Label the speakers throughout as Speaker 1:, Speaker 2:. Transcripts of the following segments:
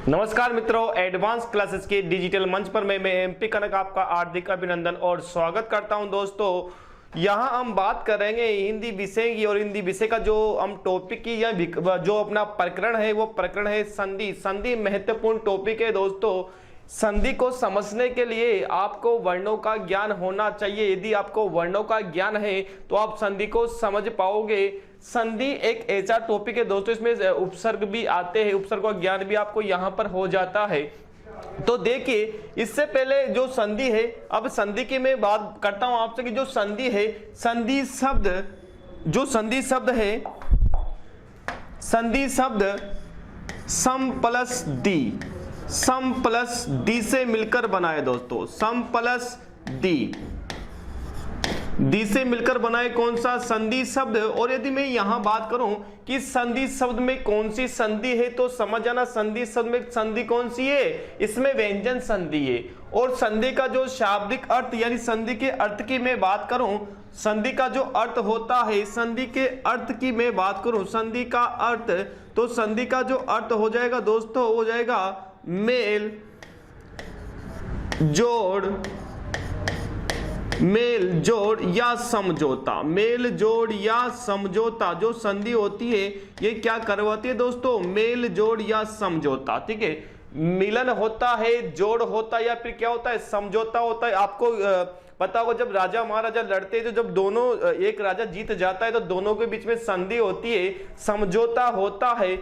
Speaker 1: नमस्कार मित्रों, advance classes के डिजिटल मंच पर मैं एमपी कनक आपका हार्दिक अभिनंदन और स्वागत करता हूं। दोस्तों यहां हम बात करेंगे हिंदी विषय की, और हिंदी विषय का जो हम टॉपिक की या जो अपना प्रकरण है वो प्रकरण है संधि। संधि महत्वपूर्ण टॉपिक है दोस्तों। संधि को समझने के लिए आपको वर्णों का ज्ञान होना चाहिए। यदि आपको वर्णों का ज्ञान है तो आप संधि को समझ पाओगे। संधि एक ऐसा टॉपिक है दोस्तों, इसमें उपसर्ग भी आते हैं, उपसर्ग का ज्ञान भी आपको यहाँ पर हो जाता है। तो देखिए, इससे पहले जो संधि है, अब संधि की मैं बात करता हूं आपसे कि जो संधि है, संधि शब्द सम प्लस डी से मिलकर बना है दोस्तों। सम प्लस डी से मिलकर बनाए कौन सा? संधि शब्द। और यदि मैं यहां बात करूं कि संधि शब्द में कौन सी संधि है, तो समझ जाना संधि शब्द में संधि कौन सी है, इसमें व्यंजन संधि है। और संधि का जो शाब्दिक अर्थ यानी संधि के अर्थ की मैं बात करूं, संधि का जो अर्थ होता है, संधि के अर्थ की मैं बात करूं, संधि का अर्थ, तो संधि का जो अर्थ हो जाएगा दोस्तों, हो जाएगा मेल जोड़ या समझौता। मेल जोड़ या समझौता जो संधि होती है, ये क्या करवाती है दोस्तों? मेल जोड़ या समझौता। ठीक है, मिलन होता है, जोड़ होता है, या फिर क्या होता है? समझौता होता है। आपको पता होगा जब राजा महाराजा लड़ते हैं, तो जब दोनों, एक राजा जीत जाता है तो दोनों के बीच में संधि होती है, समझौता होता है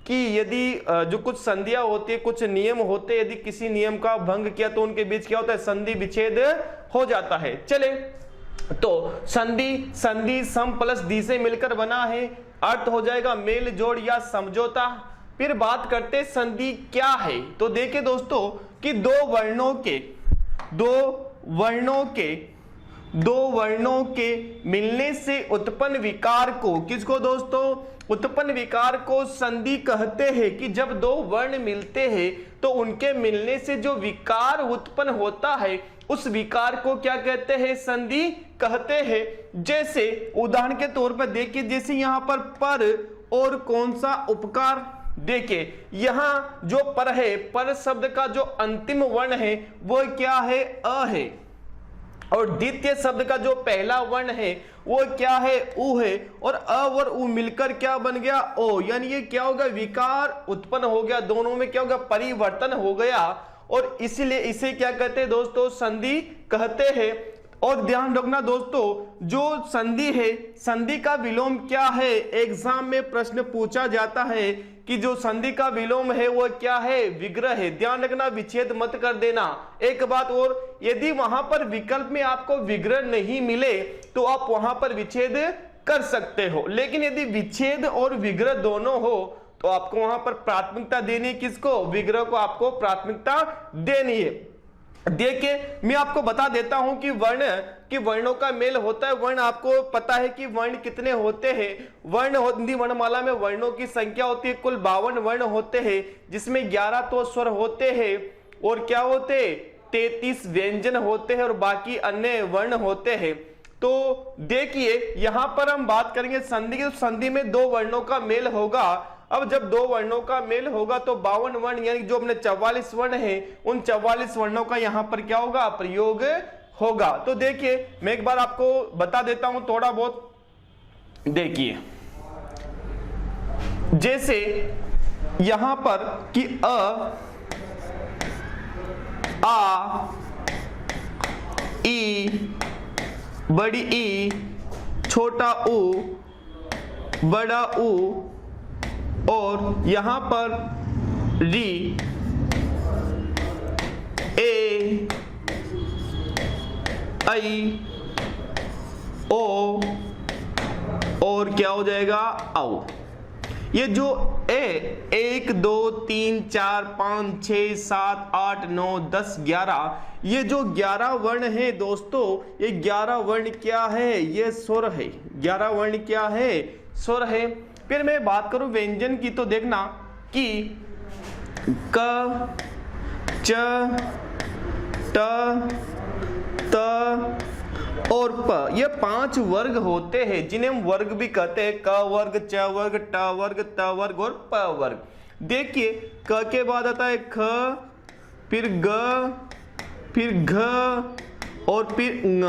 Speaker 1: कि यदि जो कुछ संधियां होती है, कुछ नियम होते हैं, यदि किसी नियम का भंग किया तो उनके बीच क्या होता है? संधि विच्छेद हो जाता है। चले, तो संधि सम प्लस डी से मिलकर बना है, अर्थ हो जाएगा मेल जोड़ या समझौता। फिर बात करते संधि क्या है, तो देखिए दोस्तों कि दो वर्णों के मिलने से उत्पन्न विकार को, किसको दोस्तों? उत्पन्न विकार को संधि कहते हैं। कि जब दो वर्ण मिलते हैं तो उनके मिलने से जो विकार उत्पन्न होता है, उस विकार को क्या कहते हैं? संधि कहते हैं। जैसे उदाहरण के तौर पर देखिए, जैसे यहां पर और कौन सा उपकार। देखिए यहां जो पर है, पर शब्द का जो अंतिम वर्ण है वो क्या है? अ है। और द्वितीय शब्द का जो पहला वर्ण है वो क्या है? उ है। और अ और उ मिलकर क्या बन गया? ओ। यानी ये क्या होगा? विकार उत्पन्न हो गया, दोनों में क्या होगा? परिवर्तन हो गया। और इसीलिए इसे क्या कहते हैं दोस्तों? संधि कहते हैं। और ध्यान रखना दोस्तों, जो संधि है, संधि का विलोम क्या है? एग्जाम में प्रश्न पूछा जाता है कि जो संधि का विलोम है वो क्या है? विग्रह है। ध्यान रखना, विच्छेद मत कर देना। एक बात और, यदि वहां पर विकल्प में आपको विग्रह नहीं मिले तो आप वहां पर विच्छेद कर सकते हो, लेकिन यदि विच्छेद और विग्रह दोनों हो तो आपको वहां पर प्राथमिकता देनी है। किसको? विग्रह को आपको प्राथमिकता देनी है। देखिए मैं आपको बता देता हूं कि वर्णों का मेल होता है। वर्ण आपको पता है कि वर्ण कितने होते हैं। हिंदी वर्णमाला में वर्णों की संख्या होती है, कुल 52 वर्ण होते हैं, जिसमें 11 तो स्वर होते हैं और क्या होते हैं? 33 व्यंजन होते हैं और बाकी अन्य वर्ण होते हैं। तो देखिए यहां पर हम बात करेंगे संधि की। संधि में दो वर्णों का मेल होगा। अब जब दो वर्णों का मेल होगा तो 52 वर्ण यानी जो अपने 44 वर्ण है, उन 44 वर्णों का यहां पर क्या होगा? प्रयोग होगा। तो देखिए मैं एक बार आपको बता देता हूं थोड़ा बहुत। देखिए जैसे यहां पर कि आ, ई, बड़ी ई, छोटा ऊ, बड़ा ऊ, और यहां पर री, ए, आई, ओ, और क्या हो जाएगा? औ। ये जो 1 2 3 4 5 6 7 8 9 10 11, ये जो 11 वर्ण है दोस्तों, ये 11 वर्ण क्या है? ये स्वर है। 11 वर्ण क्या है? स्वर है। फिर मैं बात करूं व्यंजन की, तो देखना कि क, च, ट, त और प, ये 5 वर्ग होते हैं जिन्हें हम वर्ग भी कहते हैं। क वर्ग, च वर्ग, ट वर्ग, त वर्ग और प वर्ग। देखिए क के बाद आता है ख, फिर ग, फिर घ और फिर ङ,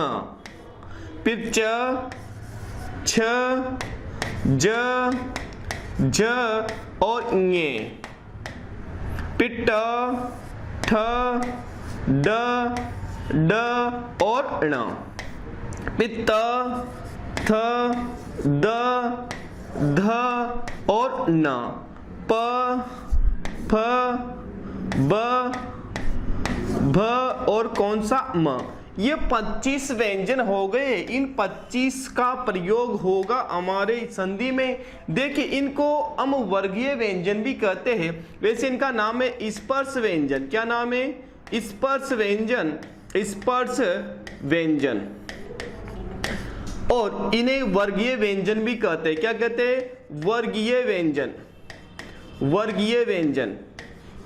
Speaker 1: फिर च, छ, ज, झ और ञे, फिर ट, ठ, ड, ड और ण, फिर त, थ, द, ध और न, प, फ, ब, भ और कौन सा म। ये 25 व्यंजन हो गए। इन 25 का प्रयोग होगा हमारे संधि में। देखिए इनको हम वर्गीय व्यंजन भी कहते हैं। वैसे इनका नाम है स्पर्श व्यंजन। क्या नाम है? स्पर्श व्यंजन, स्पर्श व्यंजन। और इन्हें वर्गीय व्यंजन भी कहते हैं। क्या कहते हैं? वर्गीय व्यंजन, वर्गीय व्यंजन,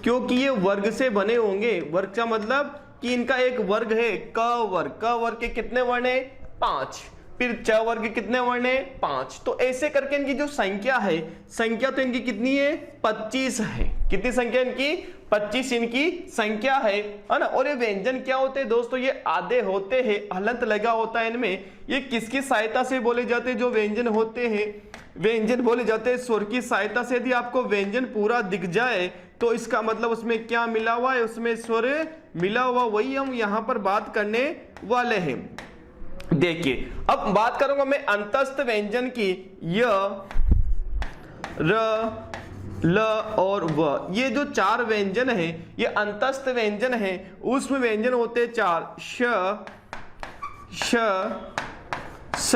Speaker 1: क्योंकि ये वर्ग से बने होंगे। वर्ग का मतलब कि इनका एक वर्ग है क वर्ग। क वर्ग के कितने वर्ण है? 5। फिर च वर्ग के कितने वर्ण है? 5। तो ऐसे करके इनकी जो संख्या है, संख्या तो इनकी कितनी है? 25 है। कितनी संख्या इनकी? 25 इनकी संख्या है ना। और ये व्यंजन क्या होते हैं दोस्तों? ये आधे होते हैं, हलंत लगा होता है इनमें। ये किसकी सहायता से बोले जाते हैं? जो व्यंजन होते हैं, व्यंजन बोले जाते हैं स्वर की सहायता से। यदि आपको व्यंजन पूरा दिख जाए तो इसका मतलब उसमें क्या मिला हुआ है? उसमें स्वर मिला हुआ। वही हम यहां पर बात करने वाले हैं। देखिए अब बात करूंगा मैं अंतस्थ व्यंजन की। य, र, ल और व, ये जो 4 व्यंजन है ये अंतस्थ व्यंजन है। उसमें व्यंजन होते 4, श, श, स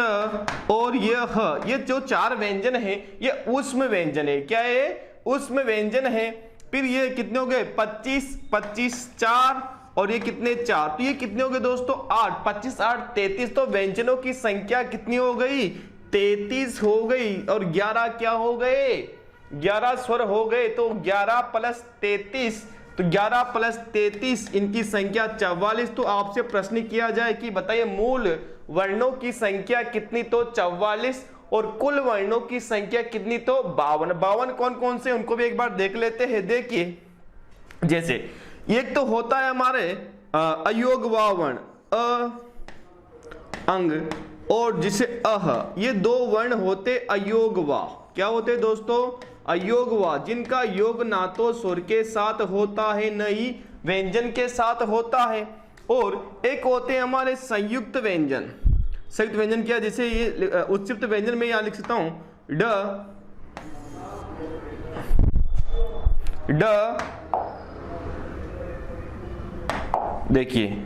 Speaker 1: और ये ह। ये जो 4 व्यंजन है ये ऊष्म व्यंजन है। क्या है? ऊष्म व्यंजन है। फिर ये कितने हो गए? 25, 25 4 और ये कितने? 4। तो ये कितने हो गए दोस्तों? 8। 25 8 33। तो व्यंजनों की संख्या कितनी हो गई? 33 हो गई। और 11 क्या हो गए? 11 स्वर हो गए। तो 11 प्लस 33, तो 11 प्लस 33 इनकी संख्या 44। तो आपसे प्रश्न किया जाए कि बताइए मूल वर्णों की संख्या कितनी? तो 44। और कुल वर्णों की संख्या कितनी? तो 52। 52 कौन कौन से? उनको भी एक बार देख लेते हैं। देखिए जैसे एक तो होता है हमारे अयोग वर्ण, अ, अंग, और जिसे अह, ये 2 वर्ण होते अयोग वा। क्या होते दोस्तों? अयोग वा, जिनका योग ना तो स्वर के साथ होता है न ही व्यंजन के साथ होता है। और एक होते हैं हमारे संयुक्त व्यंजन। संयुक्त व्यंजन क्या? जैसे ये उत्सिप्त व्यंजन में यहां लिख सकता हूं ड, ड, देखिए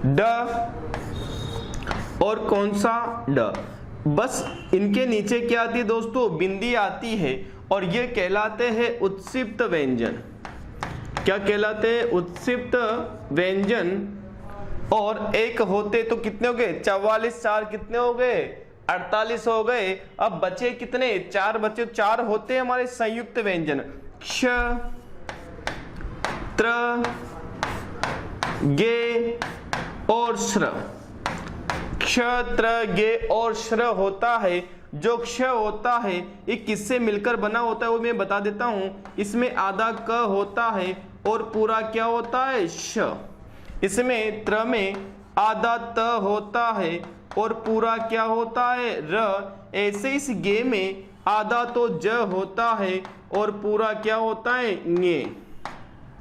Speaker 1: ड और कौन सा? ड। बस इनके नीचे क्या आती है दोस्तों? बिंदी आती है। और ये कहलाते हैं उत्सिप्त व्यंजन। क्या कहलाते हैं? उत्सिप्त व्यंजन। और एक होते तो कितने हो गए? 44 4 कितने हो गए? 48 हो गए। अब बचे कितने? 4 बचे। 4 होते हैं हमारे संयुक्त व्यंजन। क्ष, त्र, गे और श्र। क्ष, त्र, गे और श्र होता है। जो क्ष होता है ये किससे मिलकर बना होता है वो मैं बता देता हूं। इसमें आधा क होता है और पूरा क्या होता है? श। इसमें त्र में आधा त होता है और पूरा क्या होता है? र। ऐसे इस गे में आधा तो ज होता है और पूरा क्या होता है? ञे।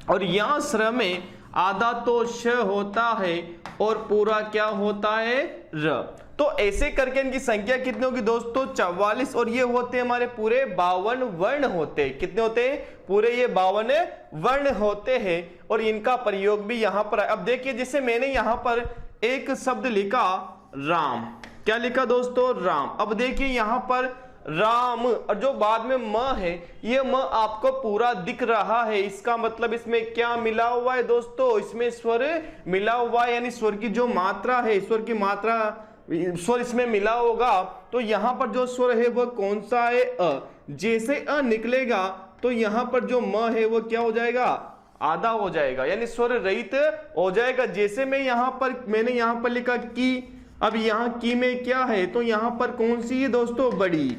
Speaker 1: और यहां श्र में आधा तो श होता है और पूरा क्या होता है? र। तो ऐसे करके इनकी संख्या कितनी होगी दोस्तों? 44। और ये होते हैं हमारे पूरे 52 वर्ण होते हैं। कितने होते हैं? पूरे ये 52 वर्ण होते हैं। और इनका प्रयोग भी यहां पर है। अब देखिए जैसे मैंने यहां पर एक शब्द लिखा राम। क्या लिखा दोस्तों? राम। अब देखिए यहां पर राम और जो बाद में म है, ये म आपको पूरा दिख रहा है। इसका मतलब इसमें क्या मिला हुआ है दोस्तों? इसमें स्वर मिला हुआ है, यानी स्वर की जो मात्रा है, स्वर की मात्रा, स्वर इसमें मिला होगा। तो यहां पर जो स्वर है वो कौन सा है? अ। जैसे अ निकलेगा तो यहां पर जो म है वो क्या हो जाएगा? आधा हो जाएगा, यानी स्वर रहित हो जाएगा। जैसे मैंने यहाँ पर लिखा की, अब यहाँ की में क्या है, तो यहाँ पर कौन सी है दोस्तों, बड़ी।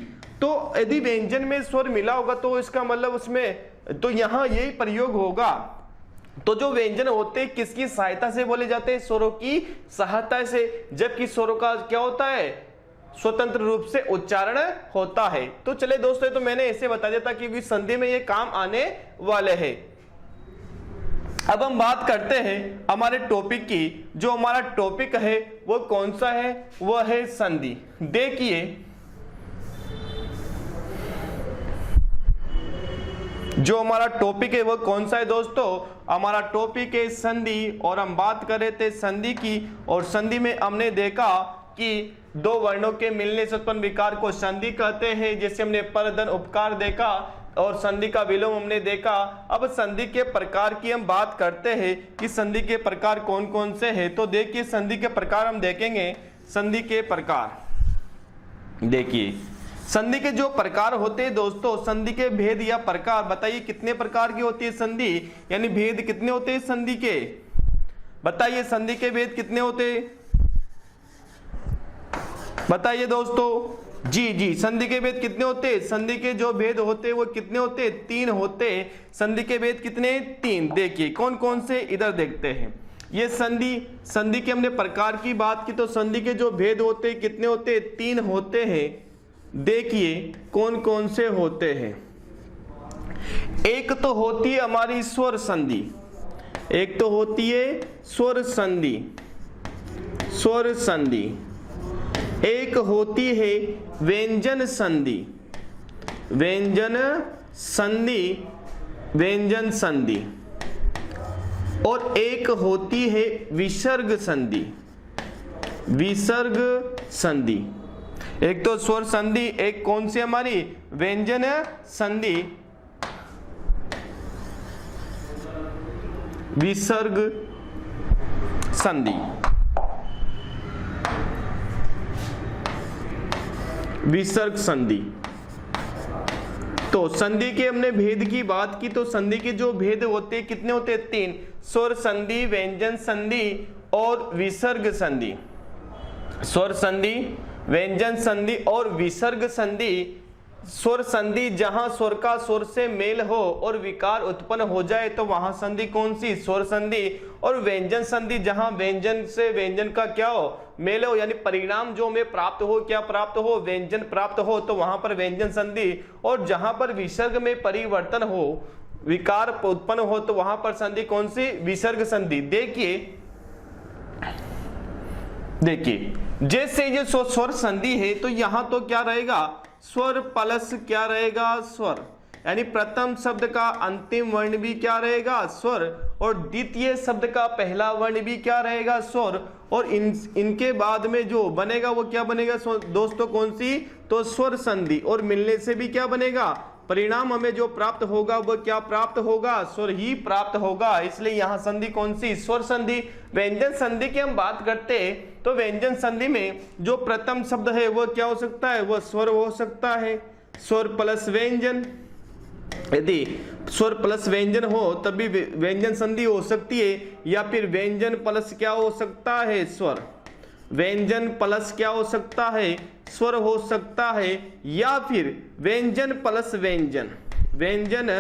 Speaker 1: तो यदि व्यंजन में स्वर मिला होगा तो इसका मतलब उसमें तो यहाँ यही प्रयोग होगा। तो जो व्यंजन होते हैं किसकी सहायता से बोले जाते हैं, स्वरों की सहायता से, जबकि स्वरों का क्या होता है, स्वतंत्र रूप से उच्चारण होता है। तो चले दोस्तों, तो मैंने ऐसे बता दिया था कि संधि में ये काम आने वाले हैं। अब हम बात करते हैं हमारे टॉपिक की। जो हमारा टॉपिक है वो कौन सा है, वो है संधि। देखिए जो हमारा टॉपिक है वो कौन सा है दोस्तों, हमारा टॉपिक है संधि। और हम बात कर रहे थे संधि की, और संधि में हमने देखा कि दो वर्णों के मिलने से उत्पन्न विकार को संधि कहते हैं। जैसे हमने पर धन उपकार देखा और संधि का विलोम हमने देखा। अब संधि के प्रकार की हम बात करते हैं कि संधि के प्रकार कौन कौन से हैं। तो देखिए संधि के प्रकार हम देखेंगे। संधि के प्रकार देखिए, संधि के जो प्रकार होते हैं दोस्तों, संधि के भेद या प्रकार बताइए कितने प्रकार की होती है संधि, यानी भेद कितने होते हैं संधि के, बताइए संधि के भेद कितने होते हैं, बताइए दोस्तों। जी संधि के भेद कितने होते हैं, संधि के जो भेद होते हैं वो कितने होते हैं, 3 होते हैं। संधि के भेद कितने, 3। देखिए कौन कौन से, इधर देखते हैं। ये संधि के हमने प्रकार की बात की, तो संधि के जो भेद होते हैं कितने होते हैं, 3 होते हैं। देखिए कौन कौन से होते हैं। एक तो होती है हमारी स्वर संधि, एक तो होती है स्वर संधि, स्वर संधि। एक होती है व्यंजन संधि, व्यंजन संधि, व्यंजन संधि। और एक होती है विसर्ग संधि, विसर्ग संधि। एक तो स्वर संधि, एक कौन सी हमारी व्यंजन संधि, विसर्ग संधि, विसर्ग संधि। तो संधि के हमने भेद की बात की, तो संधि के जो भेद होते हैं कितने होते हैं, 3। स्वर संधि, व्यंजन संधि और विसर्ग संधि। स्वर संधि, व्यंजन संधि और विसर्ग संधि। स्वर संधि जहां स्वर का स्वर से मेल हो और विकार उत्पन्न हो जाए तो वहां संधि कौन सी, स्वर संधि। और व्यंजन संधि जहां व्यंजन से व्यंजन का क्या हो, मेल हो, यानी परिणाम जो हमें प्राप्त हो, क्या प्राप्त हो, व्यंजन प्राप्त हो, तो वहां पर व्यंजन संधि। और जहां पर विसर्ग में परिवर्तन हो, विकार उत्पन्न हो, तो वहां पर संधि कौन सी, विसर्ग संधि। देखिए जैसे ये स्वर संधि है तो यहां तो क्या रहेगा, स्वर प्लस क्या रहेगा, स्वर, यानी प्रथम शब्द का अंतिम वर्ण भी क्या रहेगा, स्वर, और द्वितीय शब्द का पहला वर्ण भी क्या रहेगा, स्वर। और इनके बाद में जो बनेगा वो क्या बनेगा दोस्तों, कौन सी, तो स्वर संधि। और मिलने से भी क्या बनेगा, परिणाम हमें जो प्राप्त होगा वो क्या प्राप्त होगा, स्वर ही प्राप्त होगा। इसलिए यहाँ संधि कौन सी, स्वर संधि। व्यंजन संधि की हम बात करते हैं तो व्यंजन संधि में जो प्रथम शब्द है वो क्या हो सकता है, वो स्वर हो सकता है, स्वर प्लस व्यंजन। यदि स्वर प्लस व्यंजन हो तब भी व्यंजन संधि हो सकती है, या फिर व्यंजन प्लस क्या हो सकता है, स्वर। व्यंजन प्लस क्या हो सकता है, स्वर हो सकता है, या फिर व्यंजन प्लस व्यंजन, व्यंजन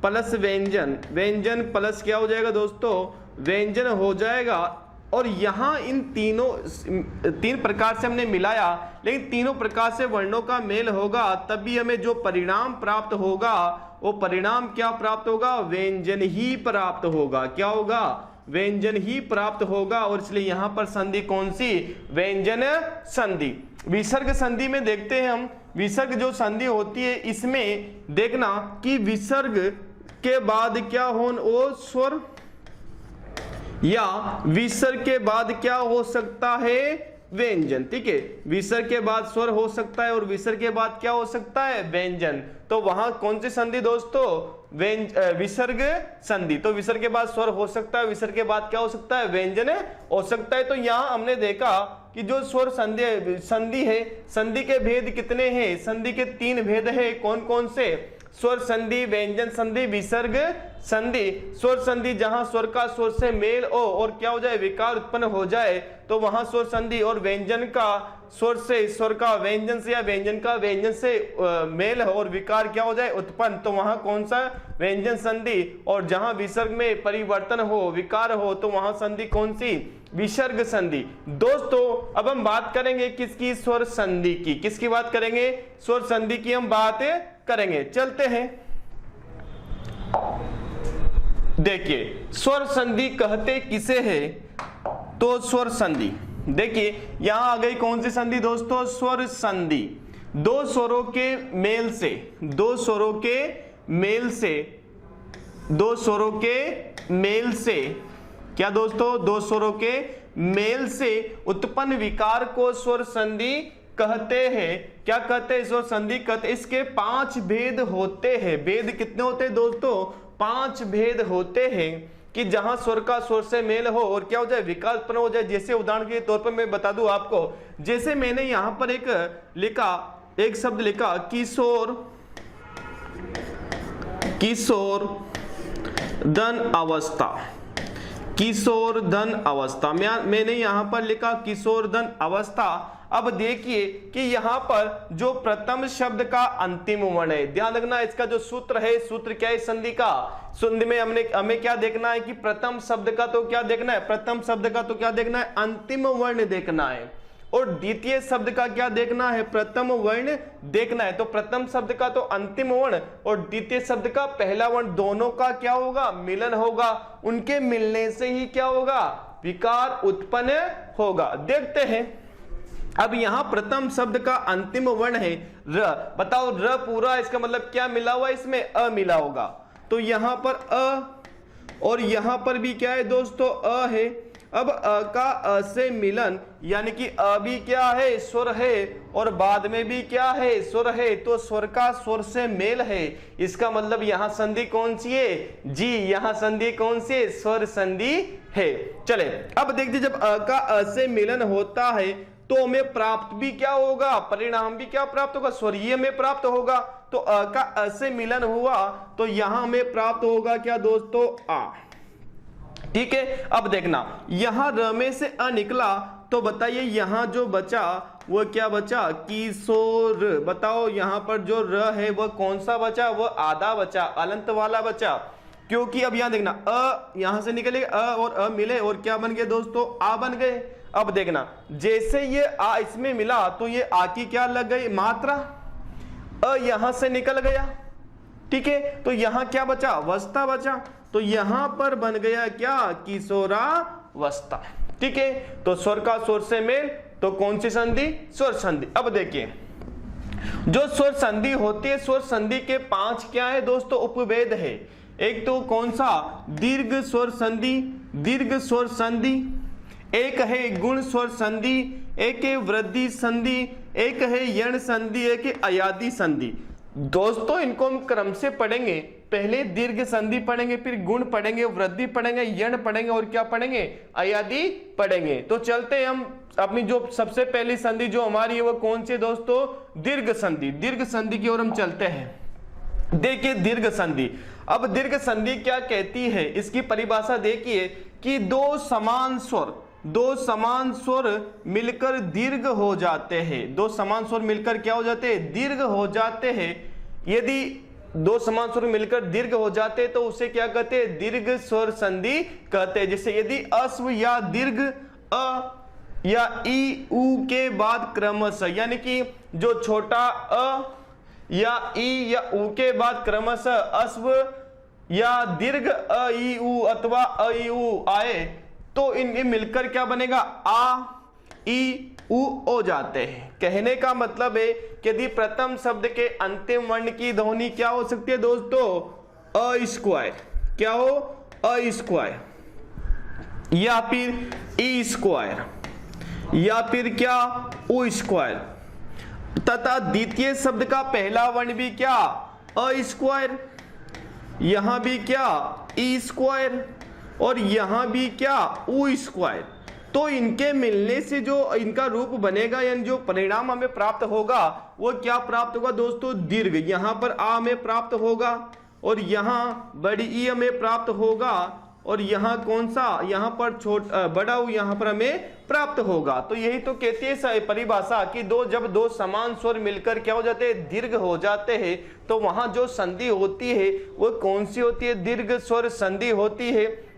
Speaker 1: प्लस व्यंजन, व्यंजन प्लस क्या हो जाएगा दोस्तों, व्यंजन हो जाएगा। और यहाँ इन तीन प्रकार से हमने मिलाया, लेकिन तीनों प्रकार से वर्णों का मेल होगा तभी हमें जो परिणाम प्राप्त होगा वो परिणाम क्या प्राप्त होगा, व्यंजन ही प्राप्त होगा। क्या होगा, व्यंजन ही प्राप्त होगा। और इसलिए यहां पर संधि कौन सी, व्यंजन संधि। विसर्ग संधि में देखते हैं हम, विसर्ग जो संधि होती है इसमें देखना कि विसर्ग के बाद क्या हो, वो स्वर, या विसर्ग के बाद क्या हो सकता है, व्यंजन। ठीक है, विसर्ग के बाद स्वर हो सकता है और विसर्ग के बाद क्या हो सकता है, व्यंजन। तो वहां कौन सी संधि दोस्तों, विसर्ग संधि। तो विसर्ग के बाद स्वर हो सकता है, विसर्ग के बाद क्या हो सकता है, व्यंजन हो सकता है। तो यहां हमने देखा कि जो स्वर संधि है, संधि के भेद कितने हैं, संधि के 3 भेद है। कौन कौन से, स्वर संधि, व्यंजन संधि, विसर्ग संधि। स्वर संधि जहां स्वर का स्वर से मेल हो और क्या हो जाए, विकार उत्पन्न हो जाए, तो वहां स्वर संधि। और व्यंजन का स्वर से, स्वर का व्यंजन से या व्यंजन का व्यंजन से मेल हो और विकार क्या हो जाए, उत्पन्न, तो वहां कौन सा, व्यंजन संधि। और जहां विसर्ग में परिवर्तन हो, विकार हो, तो वहां संधि कौन सी, विसर्ग संधि। दोस्तों अब हम बात करेंगे किसकी, स्वर संधि की। किसकी बात करेंगे, स्वर संधि की हम बात करेंगे। चलते हैं, देखिए स्वर संधि कहते किसे है, तो स्वर संधि, देखिए यहां आ गई कौन सी संधि दोस्तों, स्वर संधि। दो स्वरों के मेल से, दो स्वरों के मेल से, दो स्वरों के मेल से, क्या दोस्तों, दो स्वरों के मेल से उत्पन्न विकार को स्वर संधि कहते हैं। क्या कहते हैं, स्वर संधि कहते। इसके 5 भेद होते हैं। भेद कितने होते हैं दोस्तों, 5 भेद होते हैं कि जहां स्वर का स्वर से मेल हो और क्या हो जाए, विकार उत्पन्न हो जाए। जैसे उदाहरण के तौर पर मैं बता दूं आपको, जैसे मैंने यहां पर एक लिखा, एक शब्द लिखा किशोर, किशोर धन अवस्था, किशोर धन अवस्था। मैंने यहां पर लिखा किशोर धन अवस्था। अब देखिए कि यहां पर जो प्रथम शब्द का अंतिम वर्ण है, ध्यान रखना इसका जो सूत्र है, सूत्र क्या है संधि का, संधि में हमें क्या देखना है कि प्रथम शब्द का तो क्या देखना है, प्रथम शब्द का तो क्या देखना है, अंतिम वर्ण देखना है। और द्वितीय शब्द का क्या देखना है, प्रथम वर्ण देखना है। तो प्रथम शब्द का तो अंतिम वर्ण और द्वितीय शब्द का पहला वर्ण, दोनों का क्या होगा, मिलन होगा। उनके मिलने से ही क्या होगा, विकार उत्पन्न होगा। देखते हैं, अब यहां प्रथम शब्द का अंतिम वर्ण है र। बताओ र पूरा, इसका मतलब क्या मिला हुआ, इसमें अ मिला होगा। तो यहां पर अ और यहां पर भी क्या है दोस्तों, अ है। अब अ का अ से मिलन, यानी कि अ भी क्या है, स्वर है, और बाद में भी क्या है, स्वर है। तो स्वर का स्वर से मेल है, इसका मतलब यहां संधि कौन सी है, जी, यहां संधि कौन सी है, स्वर संधि है। चले अब देखिए, जब अ का अ से मिलन होता है तो हमें प्राप्त भी क्या होगा, परिणाम भी क्या प्राप्त होगा, स्वरीय में प्राप्त होगा। तो अ का अ से मिलन हुआ तो यहां हमें प्राप्त होगा क्या दोस्तों, आ। ठीक है, अब देखना यहां र में से अ निकला, तो बताइए यहां जो बचा वो क्या बचा, किशोर। बताओ यहां पर जो र है वह कौन सा बचा, वह आधा बचा, अलंत वाला बचा। क्योंकि अब यहां देखना अ यहां से निकले, अ और अ मिले और क्या बन गए दोस्तों, आ बन गए। अब देखना जैसे ये आ इसमें मिला तो ये आ की क्या लग गई, मात्रा। अ यहां से निकल गया, ठीक है, तो यहां क्या बचा, वस्ता बचा। तो यहां पर बन गया क्या, किशोरावस्था। ठीक है, तो स्वर का स्वर से मेल, तो कौन सी संधि, स्वर संधि। अब देखिए जो स्वर संधि होती है, स्वर संधि के 5 क्या है दोस्तों, उपभेद है। एक तो कौन सा, दीर्घ स्वर संधि, दीर्घ स्वर संधि। एक है गुण स्वर संधि, एक है वृद्धि संधि, एक है यण संधि, एक है अयादि संधि। दोस्तों इनको हम क्रम से पढ़ेंगे, पहले दीर्घ संधि पढ़ेंगे, फिर गुण पढ़ेंगे, वृद्धि पढ़ेंगे, यण पढ़ेंगे और क्या पढ़ेंगे, अयादि पढ़ेंगे। तो चलते हैं हम अपनी जो सबसे पहली संधि जो हमारी है वो कौन सी दोस्तों, दीर्घ संधि। दीर्घ संधि की ओर हम चलते हैं। देखिए दीर्घ संधि, अब दीर्घ संधि क्या कहती है, इसकी परिभाषा देखिए कि दो समान स्वर मिलकर दीर्घ हो जाते हैं। दो समान स्वर मिलकर क्या हो जाते हैं, दीर्घ हो जाते हैं। यदि दो समान स्वर मिलकर दीर्घ हो जाते हैं तो उसे क्या कहते हैं, दीर्घ स्वर संधि कहते हैं। जैसे यदि अस्व या दीर्घ अ या ई उ के बाद क्रमशः, यानी कि जो छोटा अ या ई या उ के बाद क्रमशः अस्व या दीर्घ अ ई उ अथवा अ ई उ आए तो इनके मिलकर क्या बनेगा, आ ई उ हो जाते हैं। कहने का मतलब है कि यदि प्रथम शब्द के अंतिम वर्ण की ध्वनि क्या हो सकती है दोस्तों, अ स्क्वायर, क्या हो, अ स्क्वायर, या फिर ई स्क्वायर, या फिर क्या, उ स्क्वायर। तथा द्वितीय शब्द का पहला वर्ण भी क्या, अ स्क्वायर, यहां भी क्या, ई स्क्वायर, और यहां भी क्या, उ स्क्वायर। तो इनके मिलने से जो इनका रूप बनेगा यानी जो परिणाम हमें प्राप्त होगा वो क्या प्राप्त होगा दोस्तों, दीर्घ। यहां पर आ हमें प्राप्त होगा और यहां बड़ी ई हमें प्राप्त होगा और यहाँ कौन सा, यहाँ पर बड़ा ऊ यहाँ पर हमें प्राप्त होगा। तो यही तो कहती है परिभाषा कि जब दो समान स्वर मिलकर क्या हो जाते हैं, दीर्घ हो जाते हैं, तो वहां जो संधि होती है वो कौन सी होती है, दीर्घ स्वर संधि होती है।